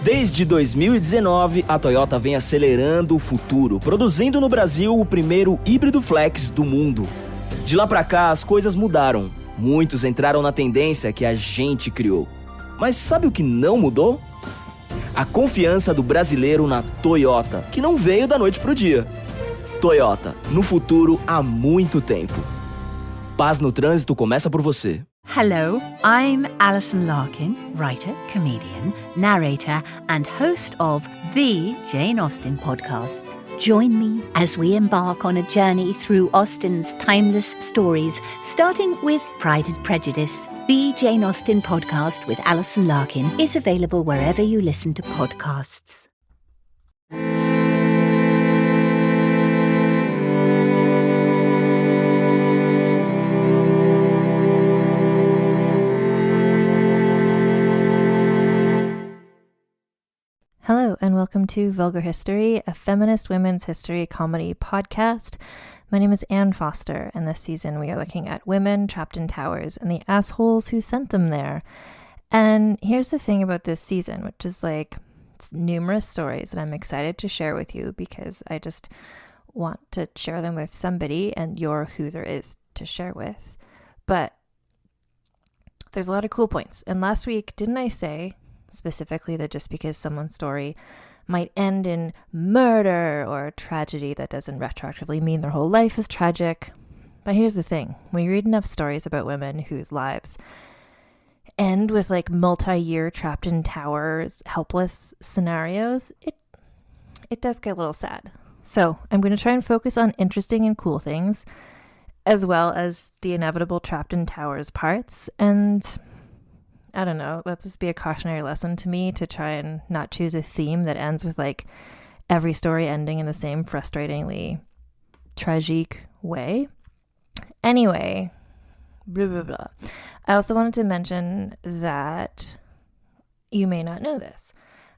Desde 2019, a Toyota vem acelerando o futuro, produzindo no Brasil o primeiro híbrido flex do mundo. De lá pra cá, as coisas mudaram. Muitos entraram na tendência que a gente criou. Mas sabe o que não mudou? A confiança do brasileiro na Toyota, que não veio da noite pro dia. Toyota, no futuro há muito tempo. Paz no trânsito começa por você. Hello, I'm Alison Larkin, writer, comedian, narrator, and host of the Jane Austen podcast. Join me as we embark on a journey through Austen's timeless stories, starting with Pride and Prejudice. The Jane Austen podcast with Alison Larkin is available wherever you listen to podcasts. Hello, and welcome to Vulgar History, a feminist women's history comedy podcast. My name is Anne Foster, and this season we are looking at women trapped in towers and the assholes who sent them there. And here's the thing about this season, which is it's numerous stories that I'm excited to share with you because I just want to share them with somebody, and you're who there is to share with. But there's a lot of cool points. And last week, didn't I say specifically that just because someone's story might end in murder or tragedy, that doesn't retroactively mean their whole life is tragic? But here's the thing. When you read enough stories about women whose lives end with multi-year trapped in towers, helpless scenarios, it does get a little sad. So I'm going to try and focus on interesting and cool things, as well as the inevitable trapped in towers parts. And I don't know, let this be a cautionary lesson to me to try and not choose a theme that ends with every story ending in the same frustratingly tragic way. Anyway, blah, blah, blah. I also wanted to mention that you may not know this.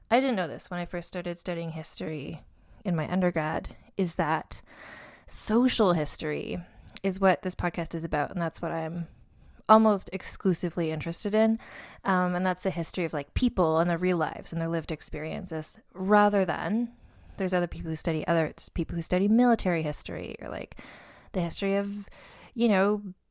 I didn't know this when I first started studying history in my undergrad, is that social history is what this podcast is about, and that's what I'm almost exclusively interested in, and that's the history of people and their real lives and their lived experiences, rather than there's other people who study military history or the history of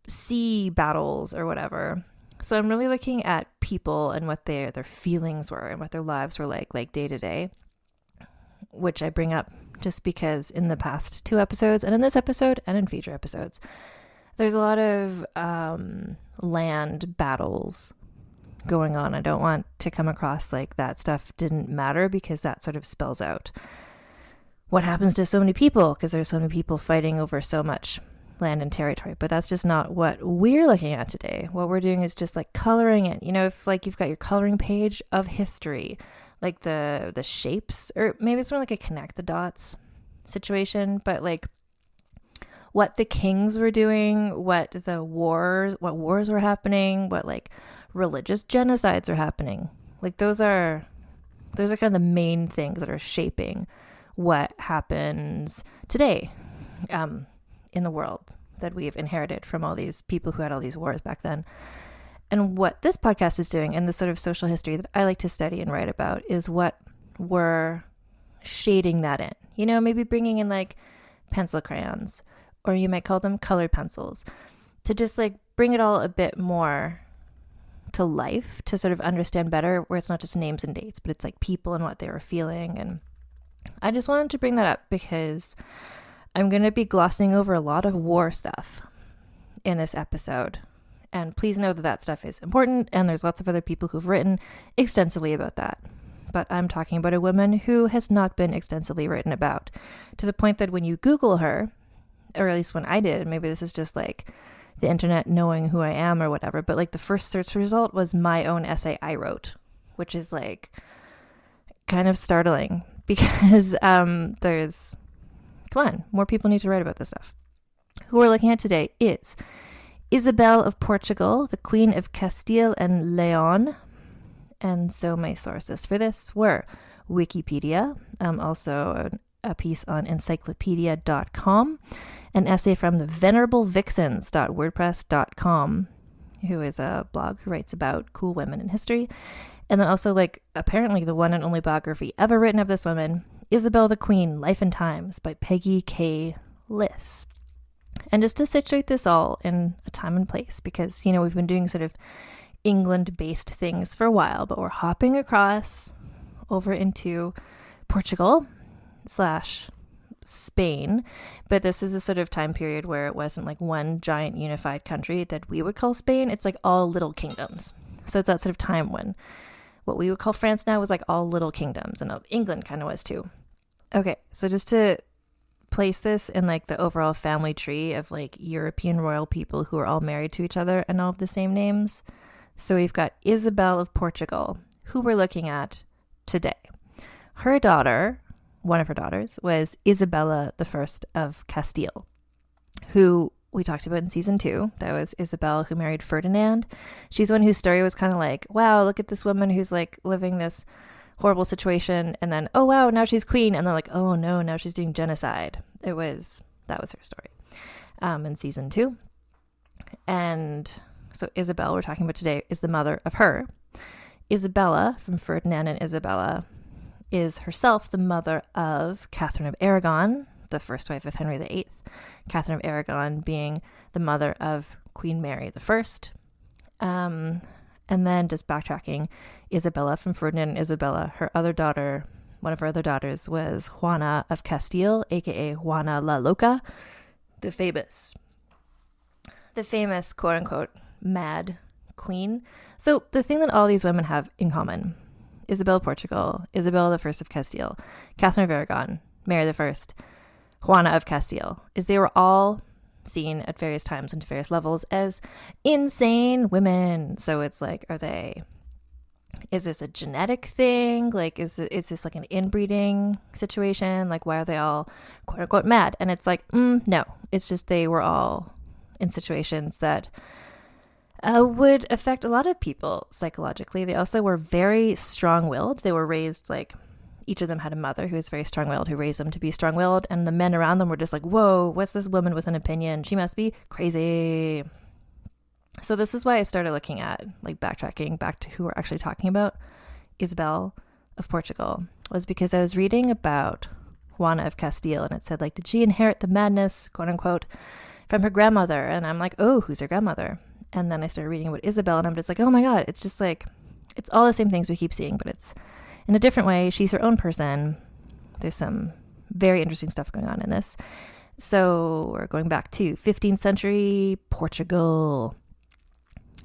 sea battles or whatever. So I'm really looking at people and what their feelings were and what their lives were like day to day, which I bring up just because in the past 2 episodes and in this episode and in future episodes, there's a lot of land battles going on. I don't want to come across that stuff didn't matter, because that sort of spells out what happens to so many people, because there's so many people fighting over so much land and territory. But that's just not what we're looking at today. What we're doing is just coloring it. If you've got your coloring page of history, the shapes, or maybe it's more a connect the dots situation, but what the kings were doing, what wars were happening, what religious genocides are happening. Those are kind of the main things that are shaping what happens today in the world that we've inherited from all these people who had all these wars back then. And what this podcast is doing, and the sort of social history that I like to study and write about, is what we're shading that in. Maybe bringing in pencil crayons, or you might call them colored pencils, to just bring it all a bit more to life, to sort of understand better, where it's not just names and dates, but it's people and what they were feeling. And I just wanted to bring that up because I'm going to be glossing over a lot of war stuff in this episode. And please know that stuff is important, and there's lots of other people who've written extensively about that. But I'm talking about a woman who has not been extensively written about, to the point that when you Google her, or at least when I did, maybe this is just the internet knowing who I am or whatever, but the first search result was my own essay I wrote, which is kind of startling, because more people need to write about this stuff. Who we're looking at today is Isabel of Portugal, the Queen of Castile and León. And so my sources for this were Wikipedia, also a piece on encyclopedia.com, an essay from the venerablevixens.wordpress.com, who is a blog who writes about cool women in history, And then also, like, apparently the one and only biography ever written of this woman, Isabel the Queen, Life and Times by Peggy K. Liss. And just to situate this all in a time and place, because, you know, we've been doing sort of England-based things for a while, but we're hopping across over into Portugal / Spain. But this is a sort of time period where it wasn't like one giant unified country that we would call Spain. It's like all little kingdoms. So it's that sort of time when what we would call France now was like all little kingdoms, and England kind of was too. Okay, so just to place this in like the overall family tree of like European royal people who are all married to each other and all have the same names. So we've got Isabel of Portugal, who we're looking at today. Her daughter, one of her daughters, was Isabella I of Castile, who we talked about in season 2. That was Isabel who married Ferdinand. She's one whose story was kind of like, wow, look at this woman who's like living this horrible situation, and then, oh wow, now she's queen, and then like, oh no, now she's doing genocide. That was her story in season 2. And so Isabel, we're talking about today, is the mother of her. Isabella, from Ferdinand and Isabella, is herself the mother of Catherine of Aragon, the first wife of Henry VIII. Catherine of Aragon being the mother of Queen Mary I. And then just backtracking, Isabella from Ferdinand and Isabella, her other daughter, one of her other daughters was Juana of Castile, aka Juana la Loca, the famous quote unquote mad queen. So the thing that all these women have in common, Isabel of Portugal, Isabel I of Castile, Catherine of Aragon, Mary I, Juana of Castile, is they were all seen at various times and to various levels as insane women. So it's like, is this a genetic thing? Like, is this like an inbreeding situation? Like, why are they all quote unquote mad? And it's like, no, it's just they were all in situations that would affect a lot of people psychologically. They also were very strong-willed. They were raised like, each of them had a mother who was very strong-willed, who raised them to be strong-willed, and the men around them were just like, whoa, what's this woman with an opinion? She must be crazy. So this is why I started looking at, like, backtracking back to who we're actually talking about, Isabel of Portugal, was because I was reading about Juana of Castile, and it said, like, did she inherit the madness, quote unquote, from her grandmother? And I'm like, oh, who's her grandmother? And then I started reading about Isabel, and I'm just like, oh my God, it's just like, it's all the same things we keep seeing, but it's in a different way. She's her own person. There's some very interesting stuff going on in this. So we're going back to 15th century Portugal,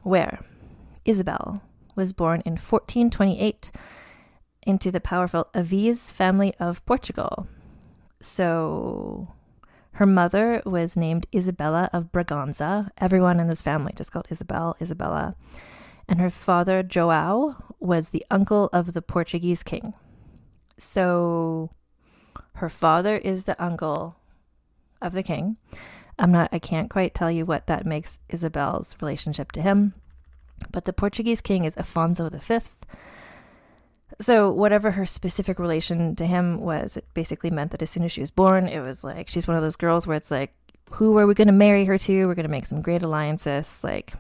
where Isabel was born in 1428 into the powerful Aviz family of Portugal. So her mother was named Isabella of Braganza. Everyone in this family just called Isabella. And her father, João, was the uncle of the Portuguese king. So her father is the uncle of the king. I can't quite tell you what that makes Isabel's relationship to him, but the Portuguese king is Afonso V. So whatever her specific relation to him was, it basically meant that as soon as she was born, it was like, she's one of those girls where it's like, who are we going to marry her to? We're going to make some great alliances. Like,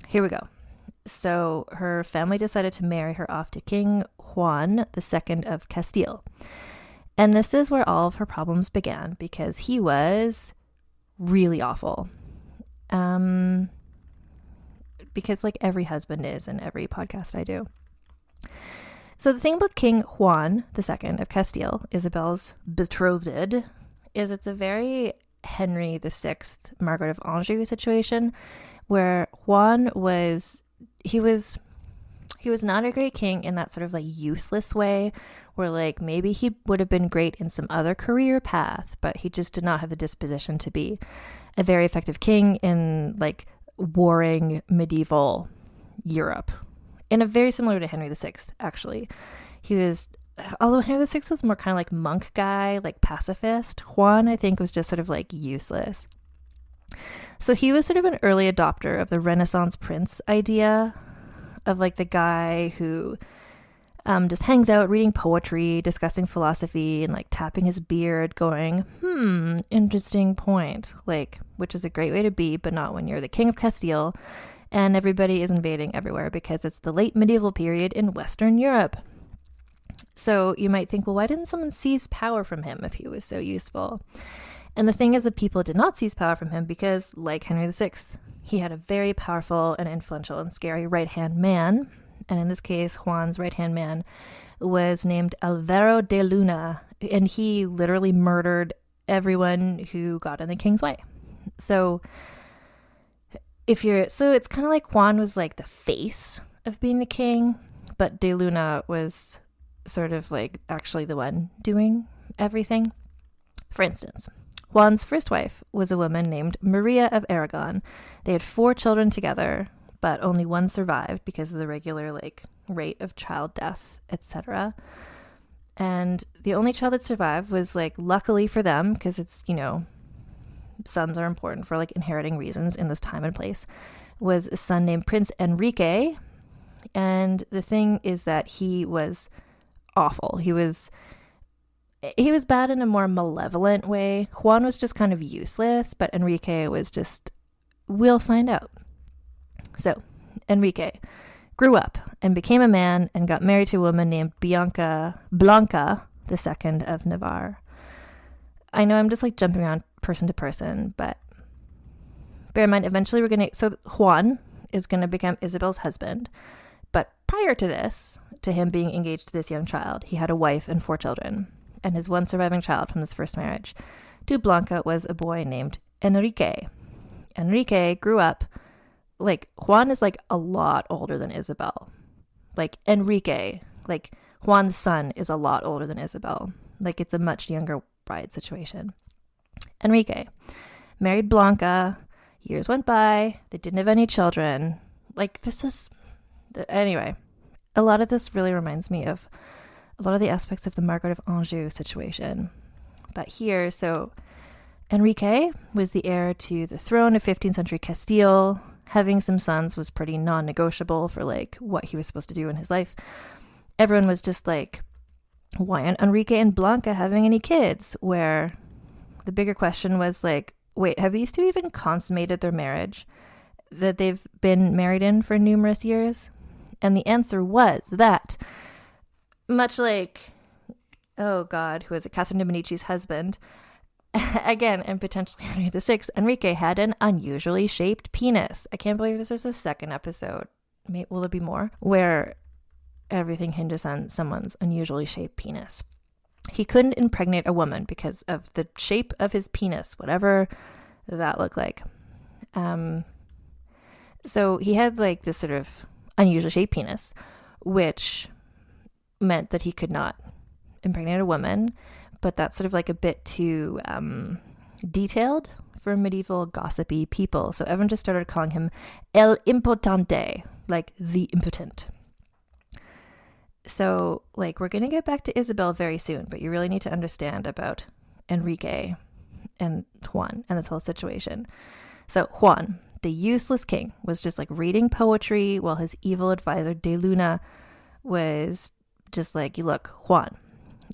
here we go. So her family decided to marry her off to King Juan II of Castile. And this is where all of her problems began, because he was really awful. Because like every husband is in every podcast I do. So the thing about King Juan II of Castile, Isabel's betrothed, is it's a very Henry VI, Margaret of Anjou situation, where Juan was not a great king in that sort of like useless way, where like maybe he would have been great in some other career path, but he just did not have the disposition to be a very effective king in like warring medieval Europe. In a very similar to Henry VI, actually. Although Henry VI was more kind of like monk guy, like pacifist, Juan, I think, was just sort of like useless. So he was sort of an early adopter of the Renaissance prince idea of like the guy who just hangs out reading poetry, discussing philosophy, and like tapping his beard going, interesting point, like, which is a great way to be, but not when you're the king of Castile and everybody is invading everywhere because it's the late medieval period in Western Europe. So you might think, well, why didn't someone seize power from him if he was so useful? And the thing is that people did not seize power from him because, like Henry VI, he had a very powerful and influential and scary right-hand man. And in this case, Juan's right-hand man was named Alvaro de Luna, and he literally murdered everyone who got in the king's way. So it's kind of like Juan was like the face of being the king, but de Luna was sort of like actually the one doing everything. For instance, Juan's first wife was a woman named Maria of Aragon. They had 4 children together, but only one survived because of the regular rate of child death, etc. And the only child that survived was luckily for them, because it's, sons are important for inheriting reasons in this time and place, was a son named Prince Enrique. And the thing is that he was awful. He was bad in a more malevolent way. Juan was just kind of useless, but Enrique was just, we'll find out. So Enrique grew up and became a man and got married to a woman named Blanca II of Navarre. I know I'm just jumping around person to person, but bear in mind, eventually so Juan is going to become Isabel's husband. But prior to this, to him being engaged to this young child, he had a wife and 4 children. And his one surviving child from his first marriage to Blanca was a boy named Enrique. Enrique grew up, Juan is a lot older than Isabel. Enrique, Juan's son is a lot older than Isabel. It's a much younger bride situation. Enrique married Blanca. Years went by. They didn't have any children. Anyway, a lot of this really reminds me of a lot of the aspects of the Margaret of Anjou situation. But here, so Enrique was the heir to the throne of 15th century Castile. Having some sons was pretty non-negotiable for what he was supposed to do in his life. Everyone was just why aren't Enrique and Blanca having any kids? Where the bigger question was wait, have these two even consummated their marriage that they've been married in for numerous years? And the answer was that, much oh God, who was it, Catherine de Medici's husband, again, and potentially Henry VI, Enrique had an unusually shaped penis. I can't believe this is the 2nd episode. Will there be more? Where everything hinges on someone's unusually shaped penis. He couldn't impregnate a woman because of the shape of his penis, whatever that looked like. So he had this sort of unusually shaped penis, which meant that he could not impregnate a woman, but that's sort of a bit too detailed for medieval gossipy people. So everyone just started calling him El Impotente, the impotent. So we're going to get back to Isabel very soon, but you really need to understand about Enrique and Juan and this whole situation. So Juan, the useless king, was just reading poetry while his evil advisor de Luna was just look, Juan,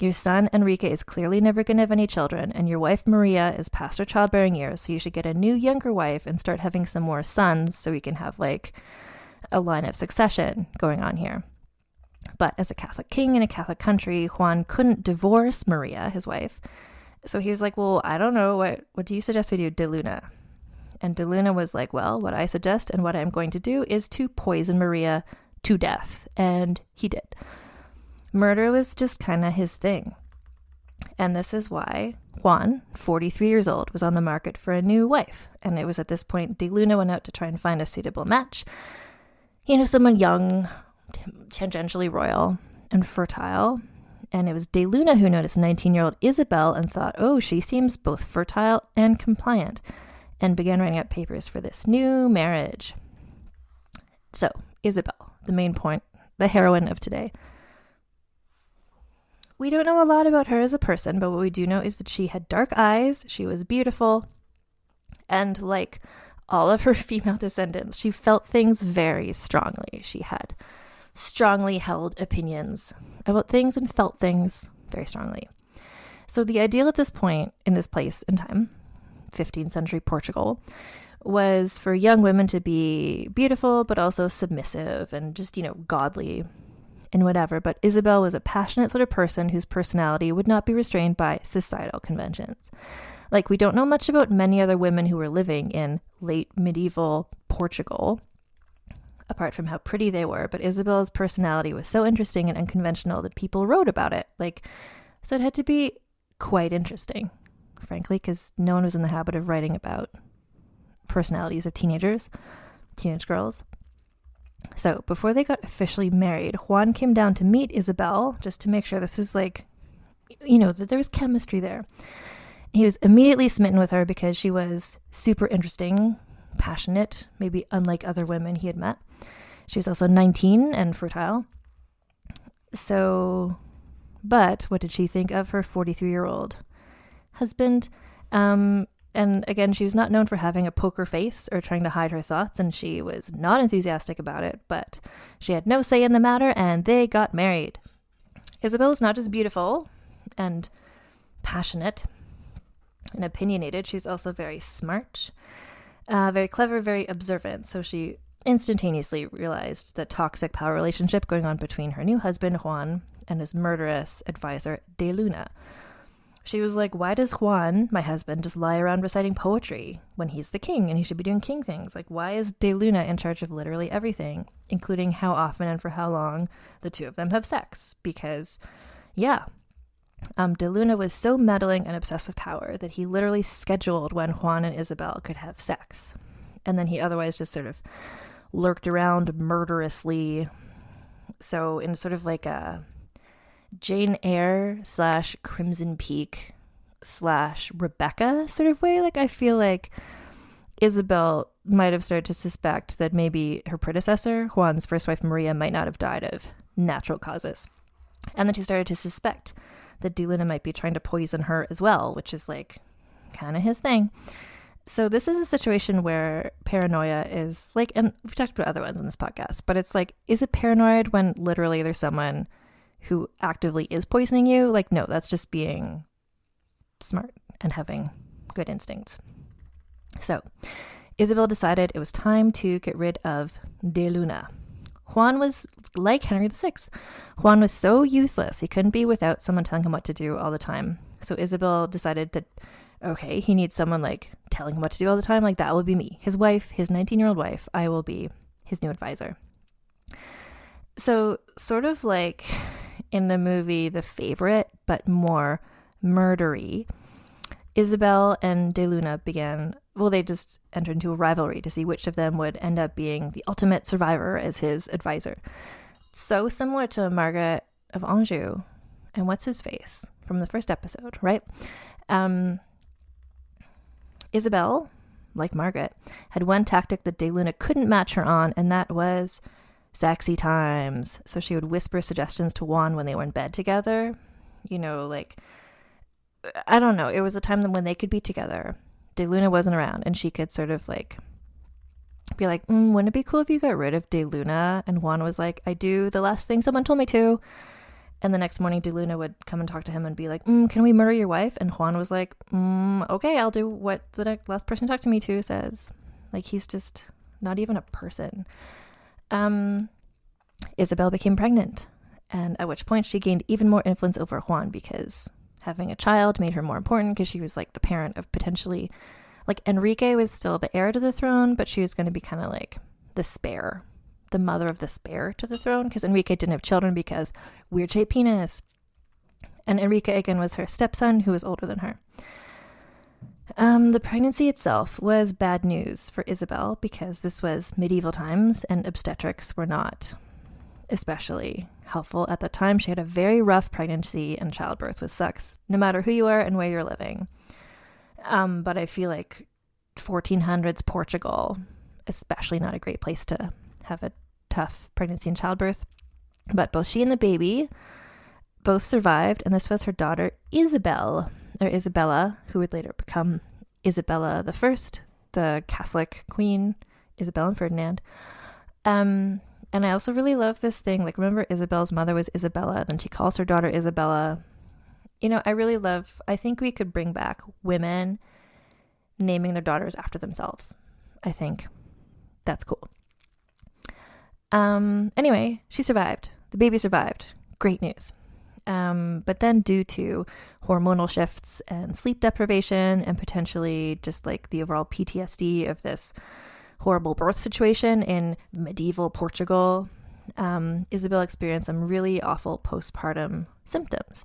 your son Enrique is clearly never going to have any children, and your wife Maria is past her childbearing years, so you should get a new younger wife and start having some more sons so we can have a line of succession going on here. But as a Catholic king in a Catholic country, Juan couldn't divorce Maria, his wife. So he was well, I don't know, what do you suggest we do, de Luna? And de Luna was well, what I suggest and what I'm going to do is to poison Maria to death. And he did. Murder was just kind of his thing. And this is why Juan, 43 years old, was on the market for a new wife. And it was at this point de Luna went out to try and find a suitable match. Someone young, tangentially royal and fertile. And it was de Luna who noticed 19-year-old Isabel and thought, oh, she seems both fertile and compliant, and began writing up papers for this new marriage. So, Isabel, the main point, the heroine of today. We don't know a lot about her as a person, but what we do know is that she had dark eyes, she was beautiful, and like all of her female descendants, she felt things very strongly. She had strongly held opinions about things and felt things very strongly. So the ideal at this point in this place in time, 15th century Portugal, was for young women to be beautiful, but also submissive and just, godly and whatever. But Isabel was a passionate sort of person whose personality would not be restrained by societal conventions. Like, we don't know much about many other women who were living in late medieval Portugal, apart from how pretty they were. But Isabel's personality was so interesting and unconventional that people wrote about it. So it had to be quite interesting, frankly, because no one was in the habit of writing about personalities of teenage girls. So before they got officially married, Juan came down to meet Isabel just to make sure this was that there was chemistry there. He was immediately smitten with her because she was super interesting, passionate, maybe unlike other women he had met. She was also 19 and fertile. So, but what did she think of her 43-year-old husband? And again, she was not known for having a poker face or trying to hide her thoughts, and she was not enthusiastic about it, but she had no say in the matter, and they got married. Isabel is not just beautiful and passionate and opinionated, she's also very smart, very clever, very observant. So she instantaneously realized the toxic power relationship going on between her new husband, Juan, and his murderous advisor, De Luna. She was like, why does Juan, my husband, just lie around reciting poetry when he's the king and he should be doing king things? Like, why is De Luna in charge of literally everything, including how often and for how long the two of them have sex? Because, De Luna was so meddling and obsessed with power that he literally scheduled when Juan and Isabel could have sex. And then he otherwise just sort of lurked around murderously. So in sort of like a Jane Eyre / Crimson Peak / Rebecca sort of way. I feel like Isabel might have started to suspect that maybe her predecessor, Juan's first wife Maria, might not have died of natural causes. And then she started to suspect that De Luna might be trying to poison her as well, which is kind of his thing. So this is a situation where paranoia is and we've talked about other ones in this podcast, but it's is it paranoid when literally there's someone who actively is poisoning you? No, that's just being smart and having good instincts. So Isabel decided it was time to get rid of De Luna. Juan was like Henry VI. Juan was so useless. He couldn't be without someone telling him what to do all the time. So Isabel decided that, okay, he needs someone telling him what to do all the time. That will be me. His wife, his 19-year-old wife, I will be his new advisor. So sort of in the movie The Favorite, but more murdery, Isabel and De Luna they just entered into a rivalry to see which of them would end up being the ultimate survivor as his advisor. So similar to Margaret of Anjou and what's his face from the first episode, right? Isabel, like Margaret, had one tactic that De Luna couldn't match her on, and that was sexy times. So she would whisper suggestions to Juan when they were in bed together. I don't know. It was a time when they could be together. De Luna wasn't around, and she could sort of be like, wouldn't it be cool if you got rid of De Luna? And Juan was like, I do the last thing someone told me to. And the next morning, De Luna would come and talk to him and be like, can we murder your wife? And Juan was like, okay, I'll do what the last person talked to me to says. He's just not even a person. Isabel became pregnant, and at which point she gained even more influence over Juan because having a child made her more important because she was the parent of potentially, Enrique was still the heir to the throne, but she was going to be kind of the spare, the mother of the spare to the throne, because Enrique didn't have children because weird shaped penis. And Enrique again was her stepson who was older than her. The pregnancy itself was bad news for Isabel because this was medieval times and obstetrics were not especially helpful at the time. She had a very rough pregnancy, and childbirth sucks no matter who you are and where you're living. But I feel 1400s Portugal, especially not a great place to have a tough pregnancy and childbirth. But both she and the baby both survived, and this was her daughter Isabella, who would later become Isabella I, the Catholic queen, Isabel and Ferdinand. And I also really love this thing. Remember, Isabel's mother was Isabella, then she calls her daughter Isabella. I think we could bring back women naming their daughters after themselves. I think that's cool. Anyway, she survived. The baby survived. Great news. But then due to hormonal shifts and sleep deprivation and potentially just like the overall PTSD of this horrible birth situation in medieval Portugal, Isabel experienced some really awful postpartum symptoms.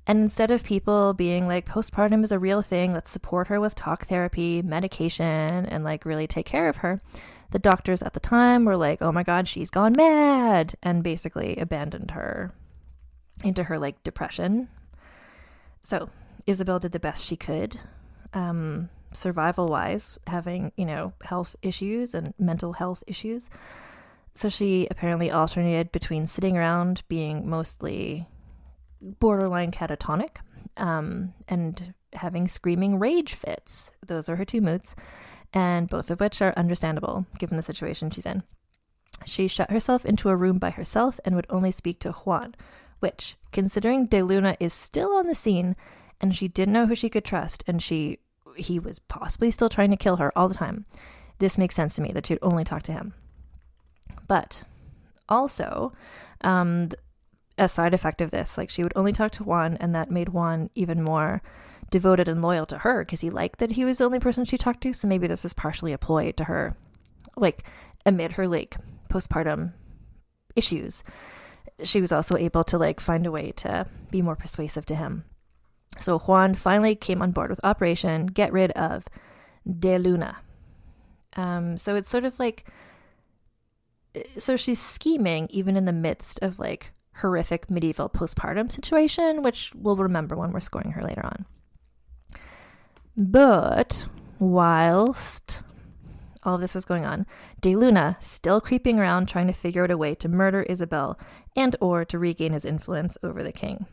And instead of people being like, postpartum is a real thing, let's support her with talk therapy, medication, and like really take care of her, the doctors at the time were like, oh my God, she's gone mad, and basically abandoned her into her like depression. So Isabel did the best she could, survival wise, having, health issues and mental health issues. So she apparently alternated between sitting around being mostly borderline catatonic, and having screaming rage fits. Those are her two moods, and both of which are understandable given the situation she's in. She shut herself into a room by herself and would only speak to Juan, which, considering De Luna is still on the scene and she didn't know who she could trust, and he was possibly still trying to kill her all the time, this makes sense to me that she'd only talk to him. But also, a side effect of this, like she would only talk to Juan, and that made Juan even more devoted and loyal to her because he liked that he was the only person she talked to. So maybe this is partially a ploy to her, like amid her like postpartum issues, she was also able to like find a way to be more persuasive to him. So Juan finally came on board with Operation Get Rid of De Luna. So it's sort of like, so she's scheming even in the midst of like horrific medieval postpartum situation, which we'll remember when we're scoring her later on. But whilst all of this was going on, De Luna still creeping around trying to figure out a way to murder Isabel and or to regain his influence over the king.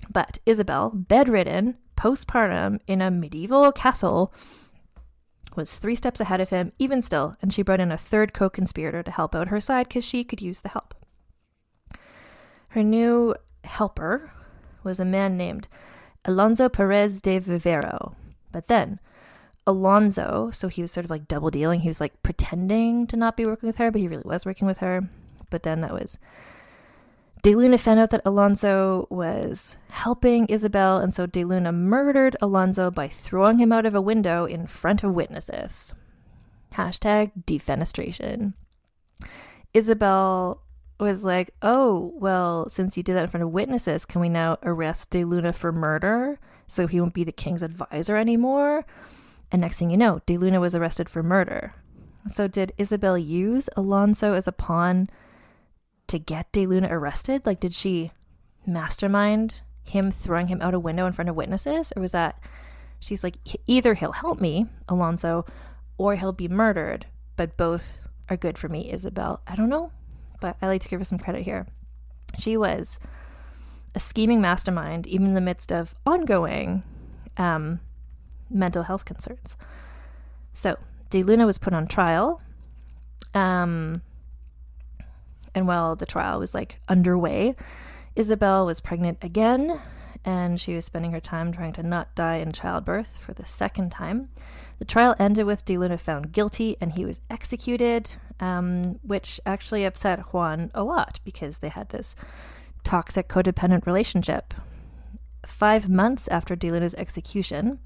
But Isabel, bedridden, postpartum, in a medieval castle, was 3 steps ahead of him, even still, and she brought in a third co-conspirator to help out her side because she could use the help. Her new helper was a man named Alonso Perez de Vivero. But then Alonso, so he was sort of like double dealing. He was like pretending to not be working with her, but he really was working with her. But then that was, De Luna found out that Alonso was helping Isabel, and so De Luna murdered Alonso by throwing him out of a window in front of witnesses. Hashtag defenestration. Isabel was like, oh, well, since you did that in front of witnesses, can we now arrest De Luna for murder so he won't be the king's advisor anymore? And next thing you know, De Luna was arrested for murder. So did Isabel use Alonso as a pawn to get De Luna arrested? Like, did she mastermind him throwing him out a window in front of witnesses? Or was that, she's like, either he'll help me, Alonso, or he'll be murdered, but both are good for me, Isabel. I don't know, but I like to give her some credit here. She was a scheming mastermind, even in the midst of ongoing mental health concerns. So De Luna was put on trial, and while the trial was like underway, Isabel was pregnant again, and she was spending her time trying to not die in childbirth for the second time. The trial ended with De Luna found guilty, and he was executed, which actually upset Juan a lot because they had this toxic codependent relationship. 5 months after De Luna's execution,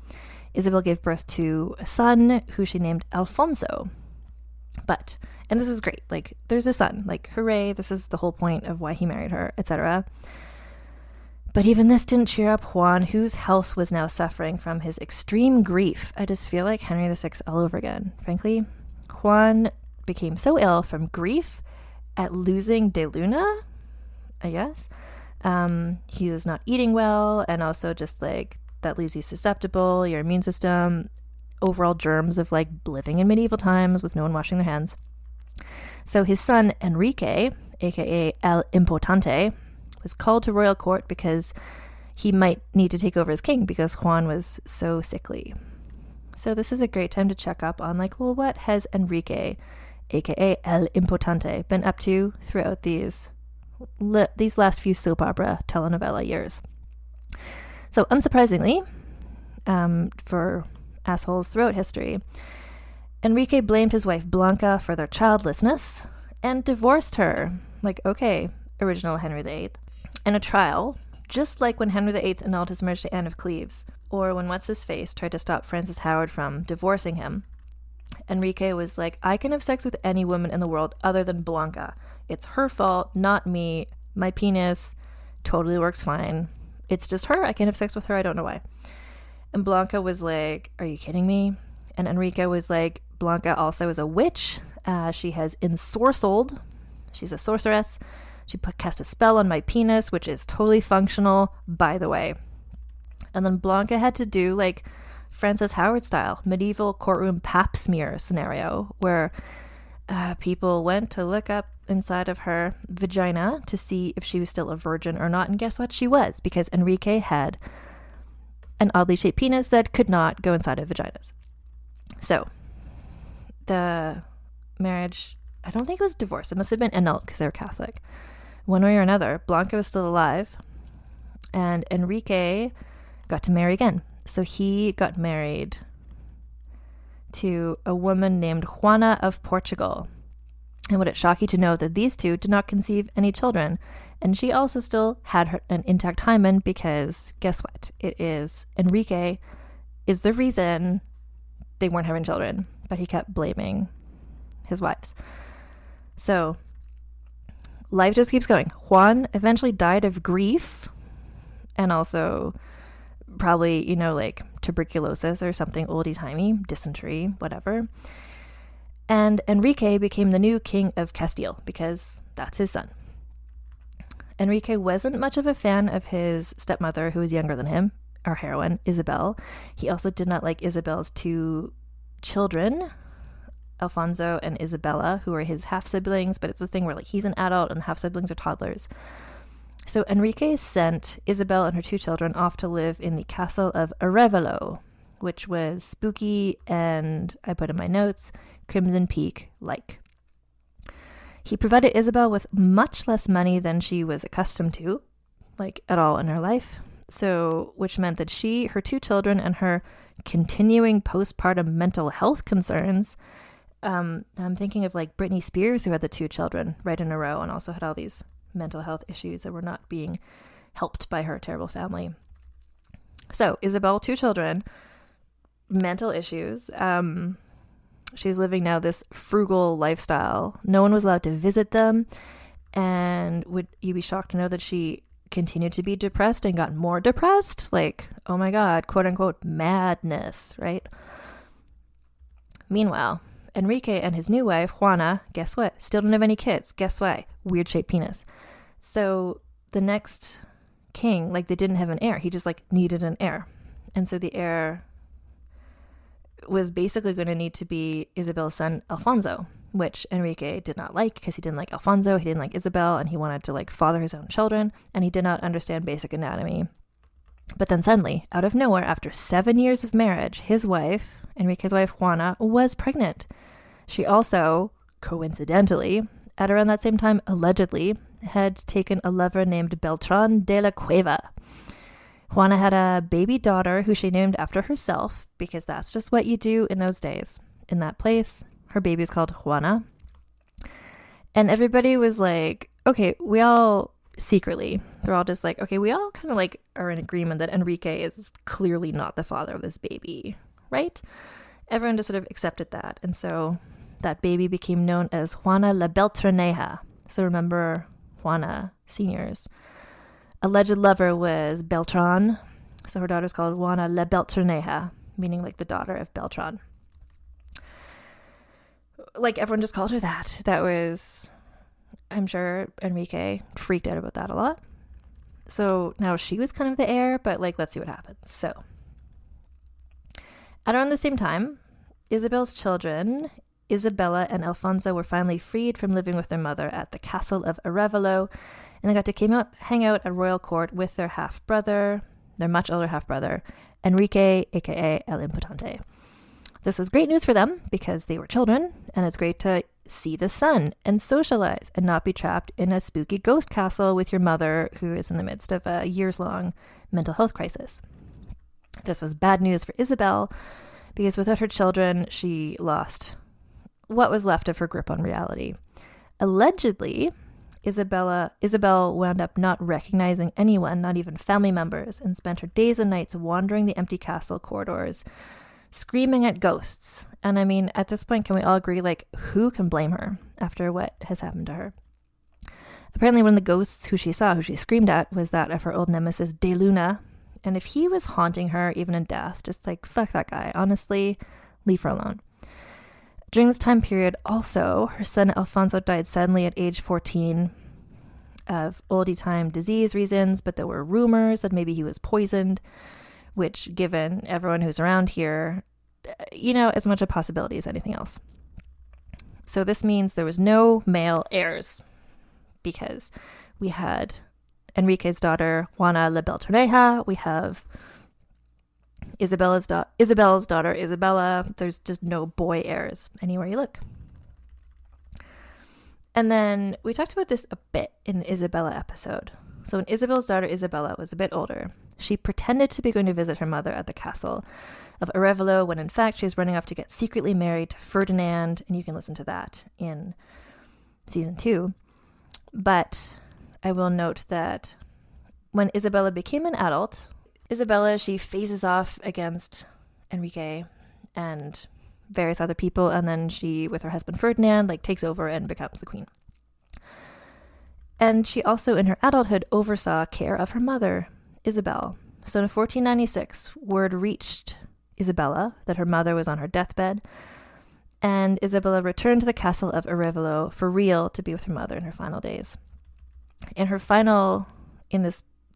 Isabel gave birth to a son who she named Alfonso. But, and this is great, like, there's a son, like, hooray, this is the whole point of why he married her, etc. But even this didn't cheer up Juan, whose health was now suffering from his extreme grief. I just feel like Henry VI all over again. Frankly, Juan became so ill from grief at losing De Luna, I guess. He was not eating well, and also just like, that leaves you susceptible, your immune system, overall germs of like living in medieval times with no one washing their hands. So his son Enrique, aka El Impotente, was called to royal court because he might need to take over as king because Juan was so sickly. So this is a great time to check up on like, well, what has Enrique, aka El Impotente, been up to throughout these last few soap opera telenovela years? So unsurprisingly, for assholes throughout history, Enrique blamed his wife Blanca for their childlessness and divorced her. Like, okay, original Henry VIII. In a trial, just like when Henry VIII annulled his marriage to Anne of Cleves, or when What's-His-Face tried to stop Francis Howard from divorcing him, Enrique was like, I can have sex with any woman in the world other than Blanca. It's her fault, not me. My penis totally works fine. It's just her. I can have sex with her. I don't know why. And Blanca was like, are you kidding me? And Enrique was like, Blanca also is a witch. She has ensorcelled. She's a sorceress. She cast a spell on my penis, which is totally functional, by the way. And then Blanca had to do like Francis Howard style, medieval courtroom pap smear scenario, where people went to look up inside of her vagina to see if she was still a virgin or not. And guess what? She was, because Enrique had an oddly shaped penis that could not go inside of vaginas. So the marriage, I don't think it was divorce. It must have been annulled because they were Catholic. One way or another, Blanca was still alive, and Enrique got to marry again. So he got married to a woman named Juana of Portugal. And would it shock you to know that these two did not conceive any children? And she also still had an intact hymen, because guess what? It is Enrique is the reason they weren't having children, but he kept blaming his wives. So life just keeps going. Juan eventually died of grief, and also probably, you know, like tuberculosis or something oldie-timey, dysentery, whatever. And Enrique became the new king of Castile, because that's his son. Enrique wasn't much of a fan of his stepmother, who was younger than him, our heroine, Isabel. He also did not like Isabel's two children, Alfonso and Isabella, who are his half-siblings, but it's a thing where like he's an adult and half-siblings are toddlers. So Enrique sent Isabel and her two children off to live in the castle of Arevalo, which was spooky and, I put in my notes, Crimson Peak-like. He provided Isabel with much less money than she was accustomed to, like at all in her life. So, which meant that she, her two children, and her continuing postpartum mental health concerns, I'm thinking of like Britney Spears, who had the two children right in a row and also had all these mental health issues that were not being helped by her terrible family. So Isabel, two children, mental issues. She's living now this frugal lifestyle. No one was allowed to visit them. And would you be shocked to know that she continued to be depressed and got more depressed? Like, oh my God, quote unquote, madness, right? Meanwhile, Enrique and his new wife, Juana, guess what? Still don't have any kids. Guess why? Weird shaped penis. So the next king, like they didn't have an heir. He just like needed an heir. And so the heir was basically going to need to be Isabel's son, Alfonso, which Enrique did not like because he didn't like Alfonso, he didn't like Isabel, and he wanted to like father his own children, and he did not understand basic anatomy. But then suddenly, out of nowhere, after 7 years of marriage, his wife, Enrique's wife, Juana, was pregnant. She also, coincidentally, at around that same time, allegedly, had taken a lover named Beltran de la Cueva. Juana had a baby daughter who she named after herself, because that's just what you do in those days. In that place, her baby is called Juana. And everybody was like, okay, we all secretly, they're all just like, okay, we all kind of like are in agreement that Enrique is clearly not the father of this baby, right? Everyone just sort of accepted that. And so that baby became known as Juana la Beltraneja. So remember Juana Senior's alleged lover was Beltran. So her daughter's called Juana la Beltraneja, meaning like the daughter of Beltran. Like everyone just called her that. That was, I'm sure Enrique freaked out about that a lot. So now she was kind of the heir, but like, let's see what happens. So at around the same time, Isabel's children, Isabella and Alfonso, were finally freed from living with their mother at the castle of Arevalo, and they got to hang out at royal court with their half-brother, their much older half-brother, Enrique, aka El Impotente. This was great news for them because they were children, and it's great to see the sun and socialize and not be trapped in a spooky ghost castle with your mother who is in the midst of a years-long mental health crisis. This was bad news for Isabel because without her children, she lost what was left of her grip on reality. Allegedly, Isabel wound up not recognizing anyone, not even family members, and spent her days and nights wandering the empty castle corridors, screaming at ghosts. And I mean, at this point, can we all agree, like, who can blame her after what has happened to her? Apparently, one of the ghosts who she screamed at, was that of her old nemesis, De Luna. And if he was haunting her, even in death, just like, fuck that guy. Honestly, leave her alone. During this time period, also, her son Alfonso died suddenly at age 14 of oldie-time disease reasons, but there were rumors that maybe he was poisoned, which, given everyone who's around here, as much a possibility as anything else. So this means there was no male heirs, because we had Enrique's daughter, Juana la Beltroneja. We have Isabel's daughter, Isabella. There's just no boy heirs anywhere you look. And then we talked about this a bit in the Isabella episode. So when Isabel's daughter, Isabella, was a bit older, she pretended to be going to visit her mother at the castle of Arevalo, when in fact she was running off to get secretly married to Ferdinand. And you can listen to that in season 2. But I will note that when Isabella became an adult, she faces off against Enrique and various other people, and then she, with her husband Ferdinand, takes over and becomes the queen. And she also, in her adulthood, oversaw care of her mother, Isabel. So in 1496, word reached Isabella that her mother was on her deathbed, and Isabella returned to the castle of Arevalo for real to be with her mother in her final days. The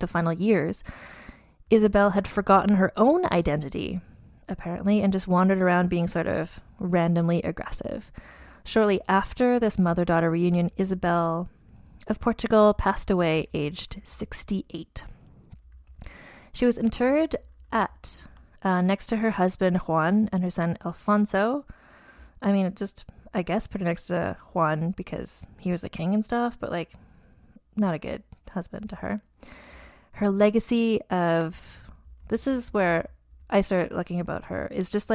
final years, Isabel had forgotten her own identity, apparently, and just wandered around being sort of randomly aggressive. Shortly after this mother-daughter reunion, Isabel of Portugal passed away aged 68. She was interred at next to her husband Juan and her son Alfonso. I mean, I guess put her next to Juan because he was the king and stuff, but not a good husband to her. Her legacy this is where I started looking about her, is just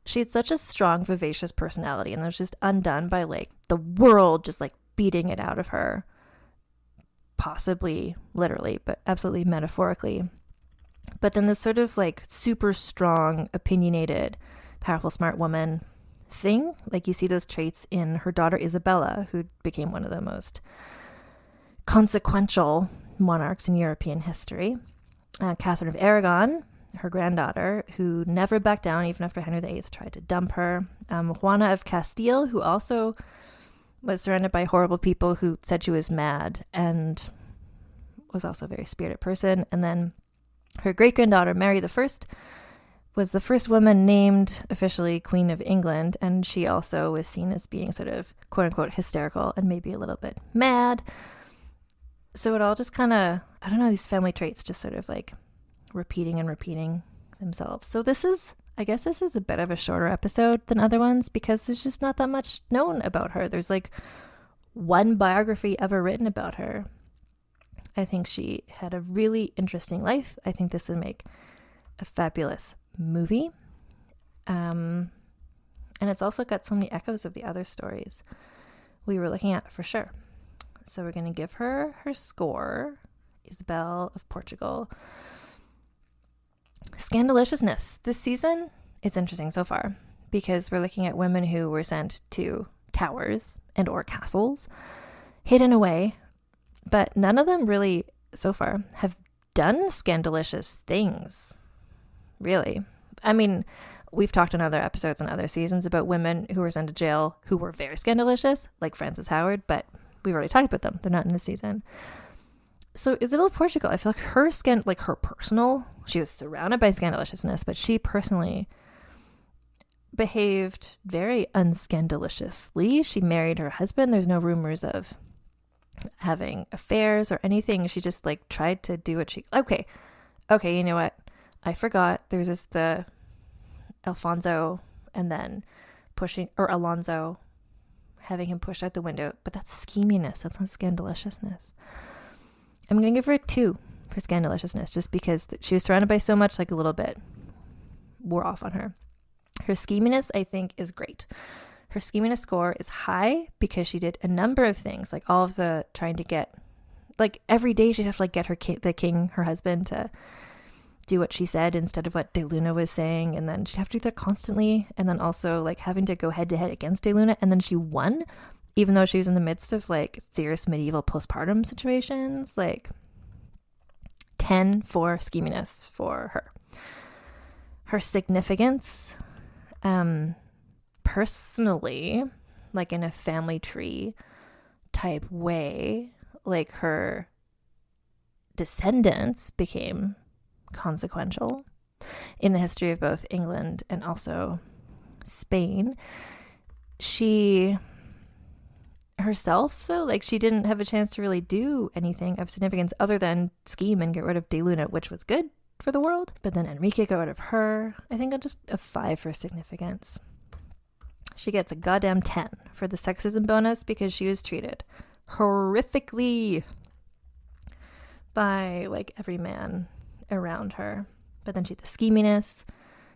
she had such a strong, vivacious personality, and it was just undone by the world just beating it out of her, possibly literally, but absolutely metaphorically. But then this sort of super strong, opinionated, powerful, smart woman thing, you see those traits in her daughter Isabella, who became one of the most consequential monarchs in European history. Catherine of Aragon, her granddaughter, who never backed down even after Henry VIII tried to dump her. Juana of Castile, who also was surrounded by horrible people who said she was mad and was also a very spirited person. And then her great-granddaughter, Mary I, was the first woman named officially Queen of England, and she also was seen as being sort of quote-unquote hysterical and maybe a little bit mad. So it all just kind of, I don't know, these family traits just sort of repeating themselves. So I guess this is a bit of a shorter episode than other ones because there's just not that much known about her. There's one biography ever written about her. I think she had a really interesting life. I think this would make a fabulous movie. And it's also got so many echoes of the other stories we were looking at for sure. So we're going to give her score, Isabel of Portugal. Scandaliciousness. This season, it's interesting so far because we're looking at women who were sent to towers and or castles, hidden away, but none of them really, so far, have done scandalicious things, really. I mean, we've talked in other episodes and other seasons about women who were sent to jail who were very scandalicious, like Frances Howard, but we've already talked about them. They're not in this season. So Isabel of Portugal, I feel her personal, she was surrounded by scandaliciousness, but she personally behaved very unscandaliciously. She married her husband. There's no rumors of having affairs or anything. She just tried to do what she, okay, you know what? I forgot. There's the Alfonso and then Alonso, having him pushed out the window, but that's scheminess. That's not scandaliciousness. I'm going to give her a 2 for scandaliciousness just because she was surrounded by so much, a little bit wore off on her. Her scheminess, I think, is great. Her scheminess score is high because she did a number of things, like all of the trying to get, like every day she'd have to like get the king, her husband, to do what she said instead of what De Luna was saying, and then she'd have to do that constantly, and then also like having to go head to head against De Luna, and then she won, even though she was in the midst of like serious medieval postpartum situations. Like 10 for scheminess for her. Her significance, personally, like in a family tree type way, like her descendants became consequential in the history of both England and also Spain. She herself, though, like she didn't have a chance to really do anything of significance other than scheme and get rid of De Luna, which was good for the world. But then Enrique got rid of her. I think just a 5 for significance. She gets a goddamn 10 for the sexism bonus because she was treated horrifically by like every man around her. But then she had the scheminess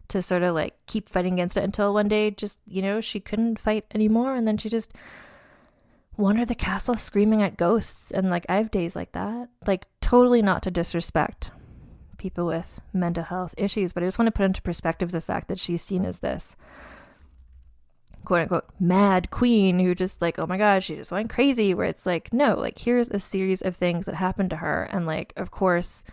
to sort of like keep fighting against it until one day just, you know, she couldn't fight anymore, and then she just wandered the castle screaming at ghosts. And like I have days like that, like totally not to disrespect people with mental health issues, but I just want to put into perspective the fact that she's seen as this quote unquote mad queen who just like, oh my god, she just went crazy, where it's like, no, like here's a series of things that happened to her, and like of course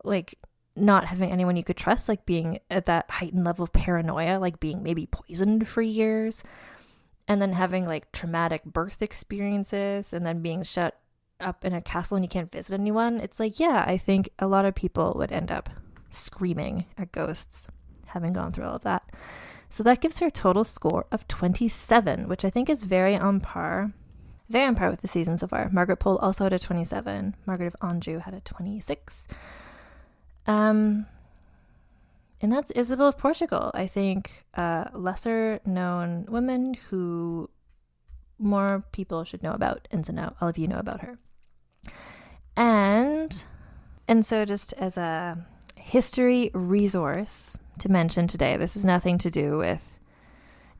like not having anyone you could trust, like being at that heightened level of paranoia, like being maybe poisoned for years, and then having like traumatic birth experiences, and then being shut up in a castle and you can't visit anyone. It's like, yeah, I think a lot of people would end up screaming at ghosts having gone through all of that. So that gives her a total score of 27, which I think is very on par with the season so far. Margaret Pole also had a 27. Margaret of Anjou had a 26. And that's Isabel of Portugal. I think a lesser known woman who more people should know about, and so now all of you know about her. And so just as a history resource to mention today, this has nothing to do with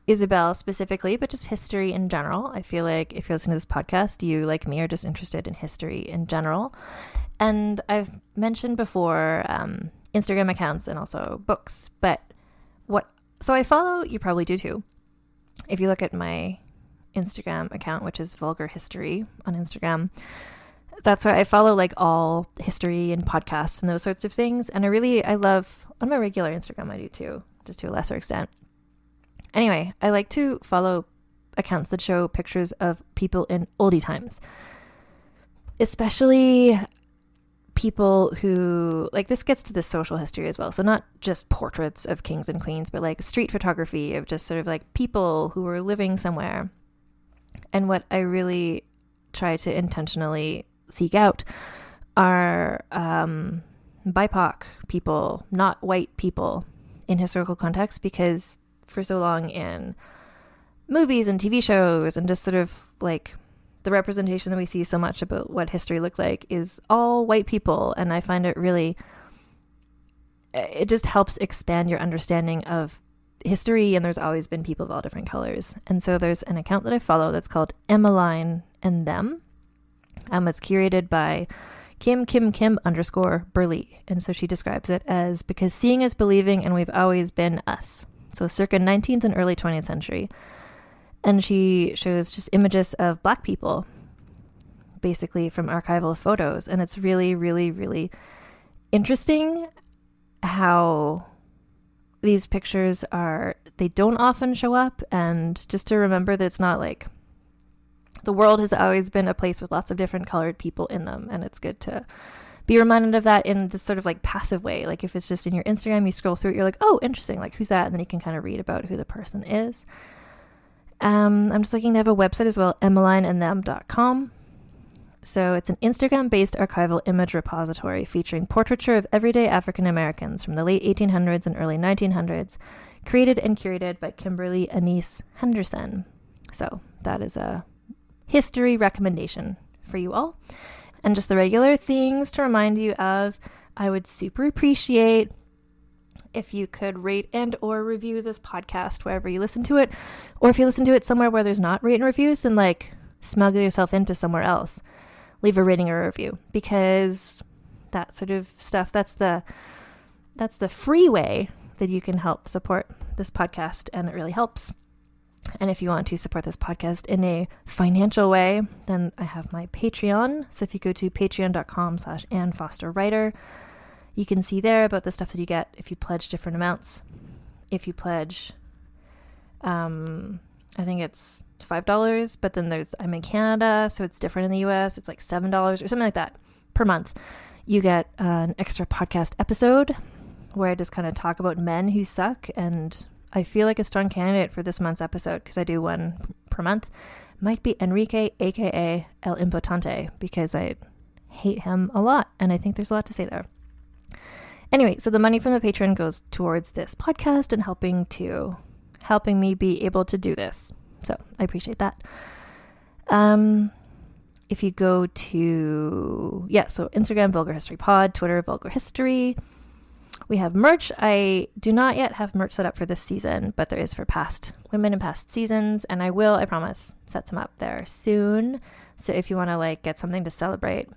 Isabel specifically, but just history in general. I feel like if you're listening to this podcast, you, like me, are just interested in history in general. And I've mentioned before Instagram accounts and also books, so I follow, you probably do too, if you look at my Instagram account, which is Vulgar History on Instagram, that's where I follow like all history and podcasts and those sorts of things. And I love, on my regular Instagram I do too, just to a lesser extent. Anyway, I like to follow accounts that show pictures of people in oldie times, especially people who, like, this gets to the social history as well. So not just portraits of kings and queens, but like street photography of just sort of like people who were living somewhere. And what I really try to intentionally seek out are BIPOC people, not white people, in historical context, because for so long in movies and TV shows and just sort of like the representation that we see so much about what history looked like is all white people. And I find it just helps expand your understanding of history. And there's always been people of all different colors. And so there's an account that I follow that's called Emmeline and Them. It's curated by Kim_Burley. And so she describes it as, because seeing is believing and we've always been us. So circa 19th and early 20th century. And she shows just images of Black people, basically from archival photos. And it's really, really, really interesting how these pictures they don't often show up. And just to remember that it's not like, the world has always been a place with lots of different colored people in them. And it's good to be reminded of that in this sort of like passive way. Like if it's just in your Instagram, you scroll through it, you're like, oh, interesting. Like, who's that? And then you can kind of read about who the person is. I'm just looking to have a website as well, emmelineandthem.com. So it's an Instagram-based archival image repository featuring portraiture of everyday African Americans from the late 1800s and early 1900s, created and curated by Kimberly Anise Henderson. So that is a history recommendation for you all. And just the regular things to remind you of, I would super appreciate if you could rate and or review this podcast wherever you listen to it. Or if you listen to it somewhere where there's not rate and reviews, then like smuggle yourself into somewhere else. Leave a rating or a review, because that sort of stuff, that's the free way that you can help support this podcast, and it really helps. And if you want to support this podcast in a financial way, then I have my Patreon. So if you go to patreon.com/AnnFosterWriter, you can see there about the stuff that you get if you pledge different amounts. If you pledge, I think it's $5, but then I'm in Canada, so it's different in the US. It's like $7 or something like that per month. You get an extra podcast episode where I just kind of talk about men who suck, and I feel like a strong candidate for this month's episode, because I do one per month, might be Enrique, aka El Impotente, because I hate him a lot, and I think there's a lot to say there. Anyway, so the money from the Patreon goes towards this podcast and helping me be able to do this. So I appreciate that. If you go to, so Instagram, Vulgar History Pod, Twitter, Vulgar History. We have merch. I do not yet have merch set up for this season, but there is for past women and past seasons, and I will, I promise, set some up there soon. So if you want to like get something to celebrate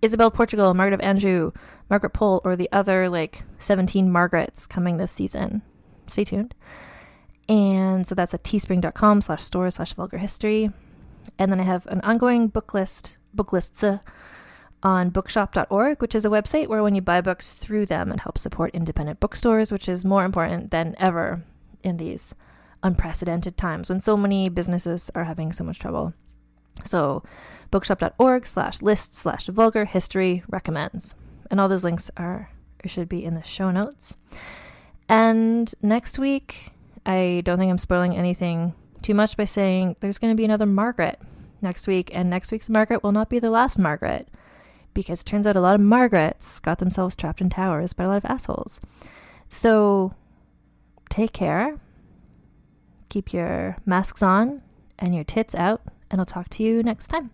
Isabel of Portugal, Margaret of Anjou, Margaret Pole, or the other like 17 Margarets coming this season, stay tuned. And so that's at teespring.com/store/vulgarhistory. And then I have an ongoing booklists on bookshop.org, which is a website where when you buy books through them, it helps support independent bookstores, which is more important than ever in these unprecedented times when so many businesses are having so much trouble. So bookshop.org/list/vulgar-history recommends. And all those links should be in the show notes. And next week, I don't think I'm spoiling anything too much by saying there's going to be another Margaret next week, and next week's Margaret will not be the last Margaret, because it turns out a lot of Margarets got themselves trapped in towers by a lot of assholes. So take care, keep your masks on and your tits out, and I'll talk to you next time.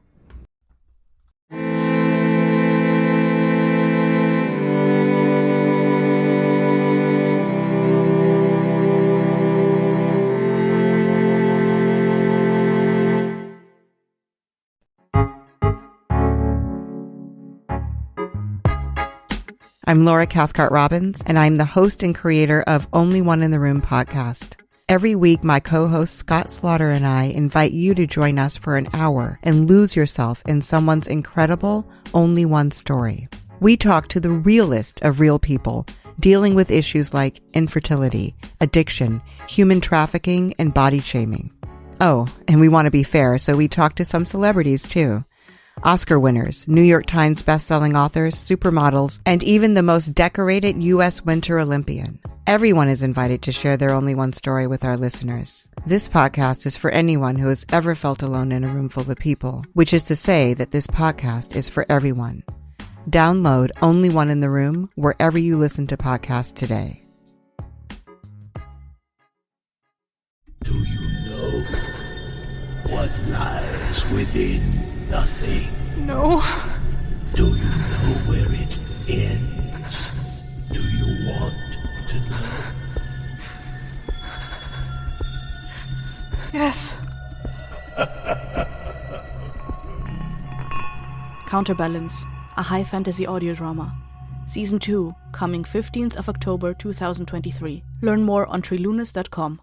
I'm Laura Cathcart-Robbins, and I'm the host and creator of Only One in the Room podcast. Every week, my co-host Scott Slaughter and I invite you to join us for an hour and lose yourself in someone's incredible Only One story. We talk to the realest of real people, dealing with issues like infertility, addiction, human trafficking, and body shaming. Oh, and we want to be fair, so we talk to some celebrities too. Oscar winners, New York Times bestselling authors, supermodels, and even the most decorated U.S. Winter Olympian. Everyone is invited to share their Only One story with our listeners. This podcast is for anyone who has ever felt alone in a room full of people, which is to say that this podcast is for everyone. Download Only One in the Room wherever you listen to podcasts today. Do you know what lies within nothing? No. Do you know where it ends? Do you want to know? Yes. Counterbalance, a high fantasy audio drama. Season 2, coming 15th of October 2023. Learn more on trilunas.com.